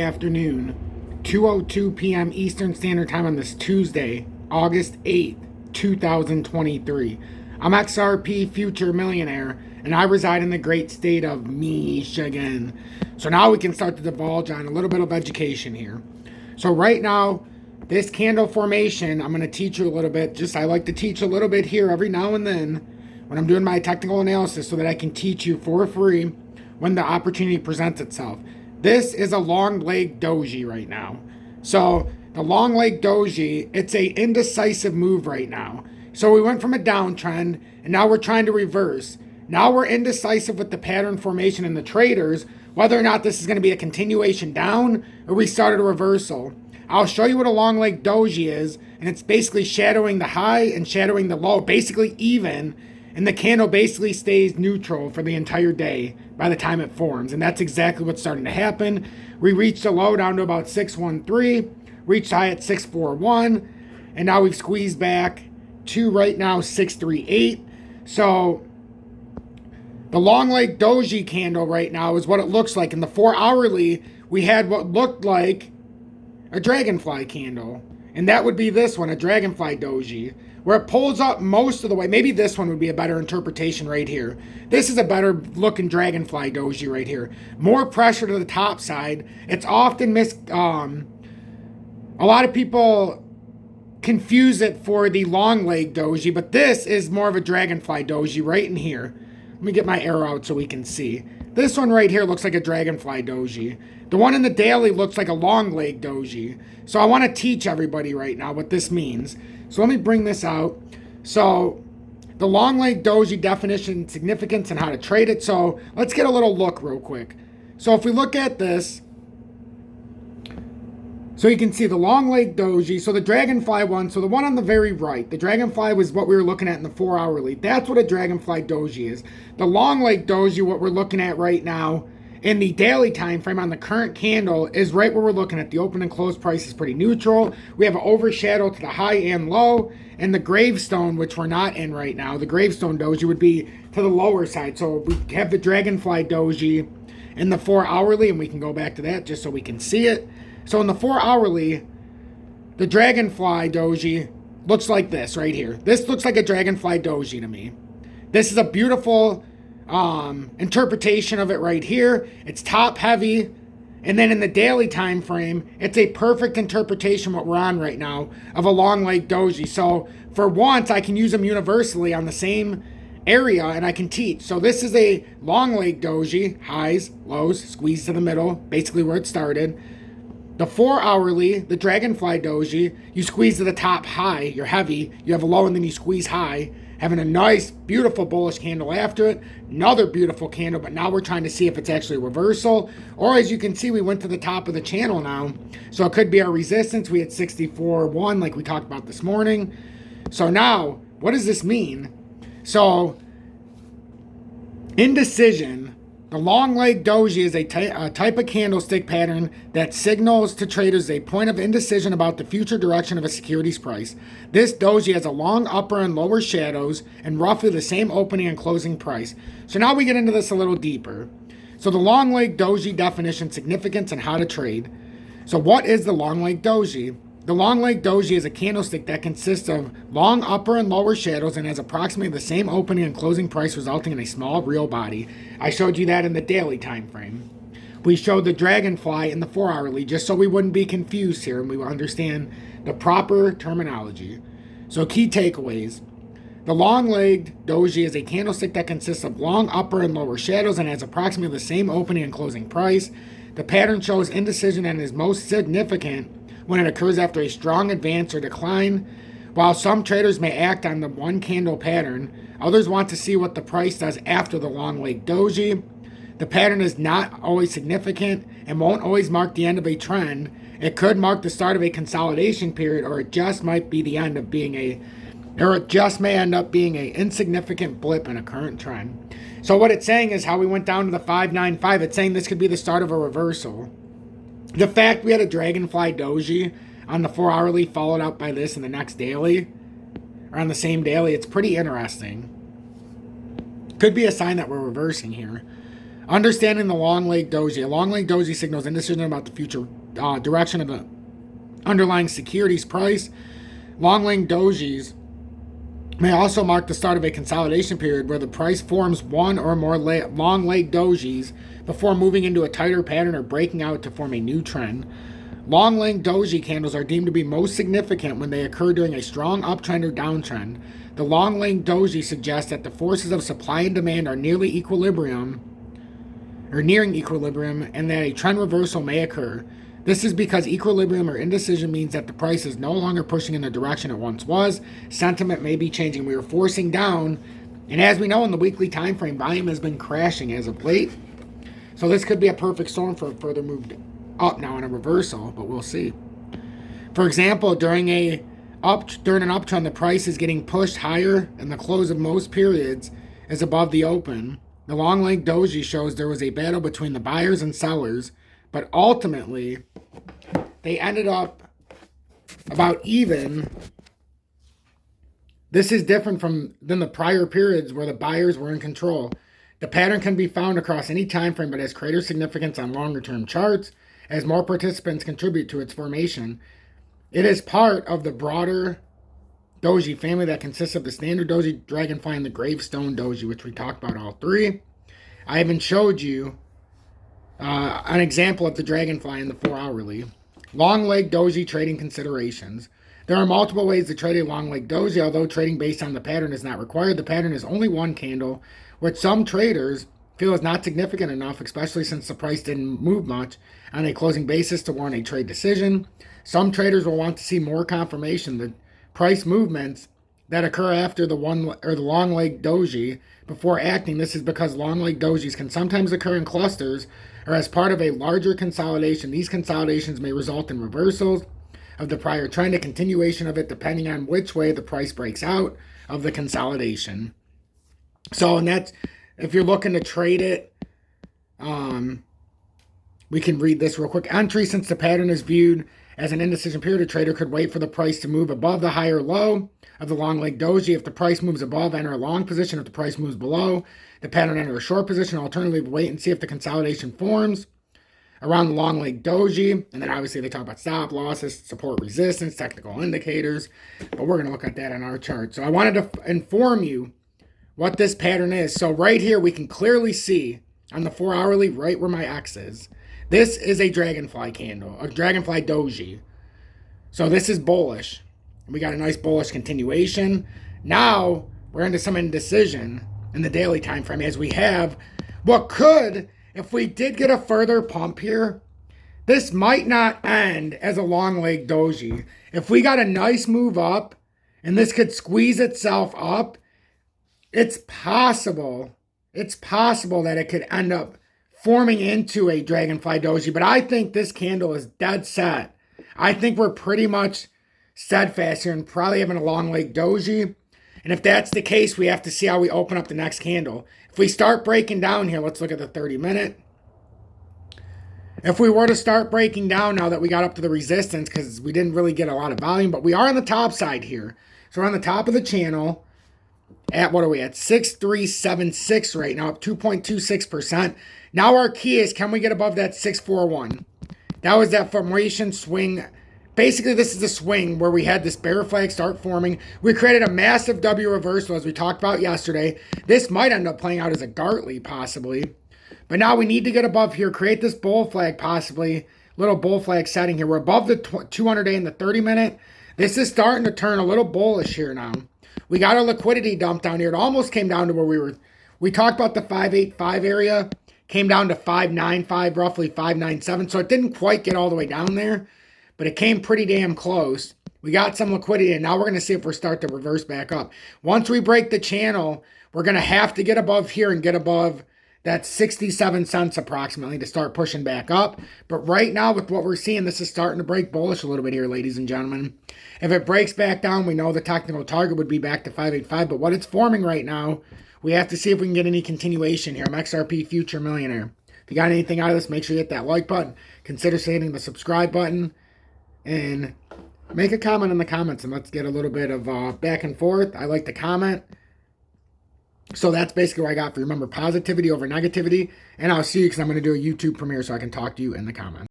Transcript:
Afternoon, 2:02 p.m. Eastern Standard Time on this Tuesday, August 8th, 2023. I'm XRP Future Millionaire, and I reside in the great state of Michigan. So now we can start to divulge on a little bit of education here. So right now, this candle formation, I'm going to teach you a little bit. I like to teach a little bit here every now and then when I'm doing my technical analysis so that I can teach you for free when the opportunity presents itself. This is a long leg doji right now. So the long leg doji, it's a indecisive move right now. So we went from a downtrend and now we're trying to reverse. Now we're indecisive with the pattern formation and the traders, whether or not this is going to be a continuation down or we started a reversal. I'll show you what a long leg doji is, and it's basically shadowing the high and shadowing the low, basically even, and the candle basically stays neutral for the entire day by the time it forms. And that's exactly what's starting to happen. We reached a low down to about 613, reached high at 641, and now we've squeezed back to right now 638. So the long leg doji candle right now is what it looks like. In the 4 hourly, we had what looked like a dragonfly candle. And that would be this one, a dragonfly doji, where it pulls up most of the way. Maybe this one would be a better interpretation right here. This is a better looking dragonfly doji right here. More pressure to the top side. It's often a lot of people confuse it for the long leg doji, but this is more of a dragonfly doji right in here. Let me get my arrow out so we can see. This one right here looks like a dragonfly doji. The one in the daily looks like a long leg doji. So I want to teach everybody right now what this means. So let me bring this out. So the long leg doji definition, significance, and how to trade it. So let's get a little look real quick. So if we look at this, so you can see the long leg doji. So the dragonfly one, so the one on the very right, the dragonfly was what we were looking at in the 4 hourly. That's what a dragonfly doji is. The long leg doji, what we're looking at right now in the daily time frame on the current candle, is right where we're looking at. The open and close price is pretty neutral. We have an overshadow to the high and low, and the gravestone, which we're not in right now, the gravestone doji would be to the lower side. So we have the dragonfly doji in the 4 hourly, and we can go back to that just so we can see it. So in the 4 hourly, the dragonfly doji looks like this right here. This looks like a dragonfly doji to me. This is a beautiful interpretation of it right here. It's top heavy, and then in the daily time frame, it's a perfect interpretation what we're on right now of a long leg doji. So for once, I can use them universally on the same area, and I can teach. So this is a long leg doji, highs, lows, squeeze to the middle, basically where it started. The 4 hourly, the dragonfly doji, you squeeze to the top high, you're heavy, you have a low, and then you squeeze high, having a nice, beautiful bullish candle after it. Another beautiful candle, but now we're trying to see if it's actually a reversal. Or as you can see, we went to the top of the channel now. So it could be our resistance. We had 64.1 like we talked about this morning. So now, what does this mean? So, indecision. The long leg doji is a type of candlestick pattern that signals to traders a point of indecision about the future direction of a security's price. This doji has a long upper and lower shadows and roughly the same opening and closing price. So now we get into this a little deeper. So the long leg doji definition, significance, and how to trade. So what is the long leg doji? The long leg doji is a candlestick that consists of long upper and lower shadows and has approximately the same opening and closing price, resulting in a small real body. I showed you that in the daily time frame. We showed the dragonfly in the 4 hourly just so we wouldn't be confused here and we would understand the proper terminology. So key takeaways. The long-legged doji is a candlestick that consists of long upper and lower shadows and has approximately the same opening and closing price. The pattern shows indecision and is most significant when it occurs after a strong advance or decline. While some traders may act on the one candle pattern, others want to see what the price does after the long leg doji. The pattern is not always significant and won't always mark the end of a trend. It could mark the start of a consolidation period, or it just might be the end of it just may end up being a insignificant blip in a current trend. So what it's saying is how we went down to the 595. It's saying this could be the start of a reversal. The fact we had a dragonfly doji on the 4 hourly followed up by this in the next daily, or on the same daily, it's pretty interesting. Could be a sign that we're reversing here. Understanding the long leg doji. A long leg doji signals indecision about the future direction of the underlying securities price. Long leg dojis may also mark the start of a consolidation period where the price forms one or more long leg dojis before moving into a tighter pattern or breaking out to form a new trend. Long leg doji candles are deemed to be most significant when they occur during a strong uptrend or downtrend. The long leg doji suggests that the forces of supply and demand are nearing equilibrium, and that a trend reversal may occur. This is because equilibrium or indecision means that the price is no longer pushing in the direction it once was. Sentiment may be changing. We are forcing down, and as we know in the weekly time frame, volume has been crashing as of late. So this could be a perfect storm for a further move up now in a reversal, but we'll see. For example, during an uptrend, the price is getting pushed higher, and the close of most periods is above the open. The long leg doji shows there was a battle between the buyers and sellers, but ultimately they ended up about even. This is different than the prior periods where the buyers were in control. The pattern can be found across any time frame, but has greater significance on longer term charts as more participants contribute to its formation. It is part of the broader doji family that consists of the standard doji, dragonfly, and the gravestone doji, which we talked about all three. I even showed you an example of the dragonfly in the 4-hourly. Long leg doji trading considerations. There are multiple ways to trade a long leg doji, although trading based on the pattern is not required. The pattern is only one candle, which some traders feel is not significant enough, especially since the price didn't move much on a closing basis to warrant a trade decision. Some traders will want to see more confirmation that price movements that occur after the long leg doji before acting. This is because long leg dojis can sometimes occur in clusters or as part of a larger consolidation. These consolidations may result in reversals of the prior trend, a continuation of it depending on which way the price breaks out of the consolidation. So, and that's, if you're looking to trade it, we can read this real quick. Entry, since the pattern is viewed as an indecision period, a trader could wait for the price to move above the higher low of the long leg doji. If the price moves above, enter a long position. If the price moves below the pattern, enter a short position. Alternatively, wait and see if the consolidation forms around the long leg doji. And then obviously they talk about stop losses, support resistance, technical indicators. But we're going to look at that on our chart. So I wanted to inform you what this pattern is. So right here, we can clearly see on the 4-hourly, right where my X is, this is a dragonfly candle, a dragonfly doji. So this is bullish. We got a nice bullish continuation. Now we're into some indecision in the daily time frame, as we have what could, if we did get a further pump here, this might not end as a long leg doji. If we got a nice move up and this could squeeze itself up, it's possible that it could end up forming into a dragonfly doji. But I think this candle is dead set. I think we're pretty much steadfast here and probably having a long leg doji. And if that's the case, we have to see how we open up the next candle. If we start breaking down here, let's look at the 30-minute. If we were to start breaking down now that we got up to the resistance, because we didn't really get a lot of volume, but we are on the top side here. So we're on the top of the channel at, what are we at? 6,376 right now, up 2.26%. Now our key is, can we get above that 641? That was that formation swing. Basically, this is the swing where we had this bear flag start forming. We created a massive W reversal, as we talked about yesterday. This might end up playing out as a Gartley, possibly. But now we need to get above here, create this bull flag, possibly. Little bull flag setting here. We're above the 200-day and the 30-minute. This is starting to turn a little bullish here now. We got a liquidity dump down here. It almost came down to where we were. We talked about the 585 area. Came down to 595, roughly 597. So it didn't quite get all the way down there, but it came pretty damn close. We got some liquidity, and now we're going to see if we start to reverse back up. Once we break the channel, we're going to have to get above here and get above that 67 cents approximately to start pushing back up. But right now, with what we're seeing, this is starting to break bullish a little bit here, ladies and gentlemen. If it breaks back down, we know the technical target would be back to 585, but what it's forming right now, we have to see if we can get any continuation here. I'm XRP Future Millionaire. If you got anything out of this, make sure you hit that like button. Consider hitting the subscribe button. And make a comment in the comments, and let's get a little bit of back and forth. I like to comment. So that's basically what I got for you. Remember, positivity over negativity. And I'll see you because I'm going to do a YouTube premiere so I can talk to you in the comments.